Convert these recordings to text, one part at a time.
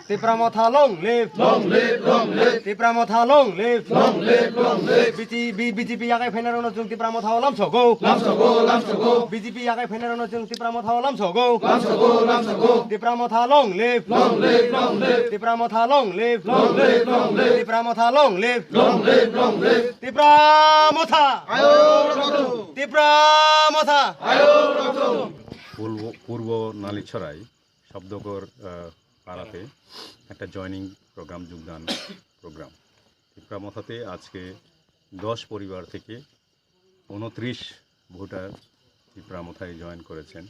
Tipramotha long live, Tipramotha long live, BJP yakai fenerono jung Tipramotha lam sogo, BJP yakai fenerono jung Tipramotha lam sogo, Tipramotha long live, Tipramotha long live, Tipramotha long live, Tipramotha, Tipramotha. পূর্ব নালিছড়াই শব্দকর পাড়াতে একটা joining programme যোগদান programme টিপ্রামথাতে আজকে 10 পরিবার থেকে 29 voter টিপ্রামথায় join করেছেন।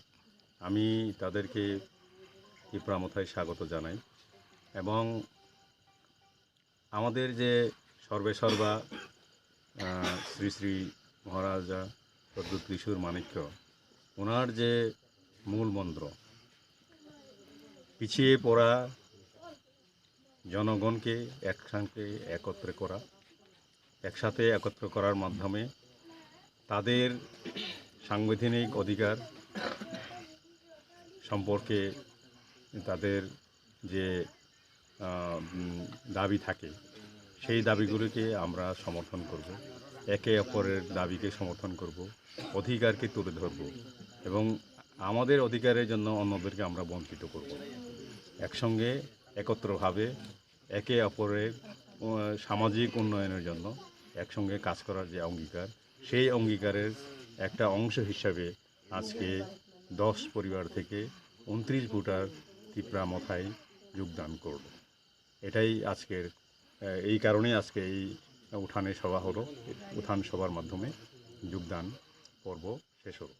আমি তাদেরকে টিপ্রামথায় স্বাগত জানাই এবং আমাদের যে সর্বেসর্বা শ্রী শ্রী মহারাজা সদ্য ত্রিশূর মাণিক্য ওনার যে মূল মন্ত্র পিছিয়ে পড়া জনগণকে একসাথে একত্র করার মাধ্যমে তাদের সাংবিধানিক অধিকার সম্পর্কে তাদের যে দাবি থাকে সেই দাবিগুলিকে আমরা সমর্থন করব, একে অপরের দাবিকে সমর্থন করব, অধিকারকে তুলে ধরব এবং আমাদের অধিকারের জন্য অন্যদেরকে আমরা বঞ্চিত করব। একসঙ্গে একত্রভাবে একে অপরের সামাজিক উন্নয়নের জন্য একসঙ্গে কাজ করার যে অঙ্গীকার সেই অঙ্গীকারের একটা অংশ হিসাবে আজকে 10 পরিবার থেকে 29 ভোটার টিপ্রামথায় যোগদান করল। এটাই আজকের এই কারণেই আজকে এই উঠানে সভা হলো, উঠান সভার মাধ্যমে যোগদান পর্ব শেষ হলো।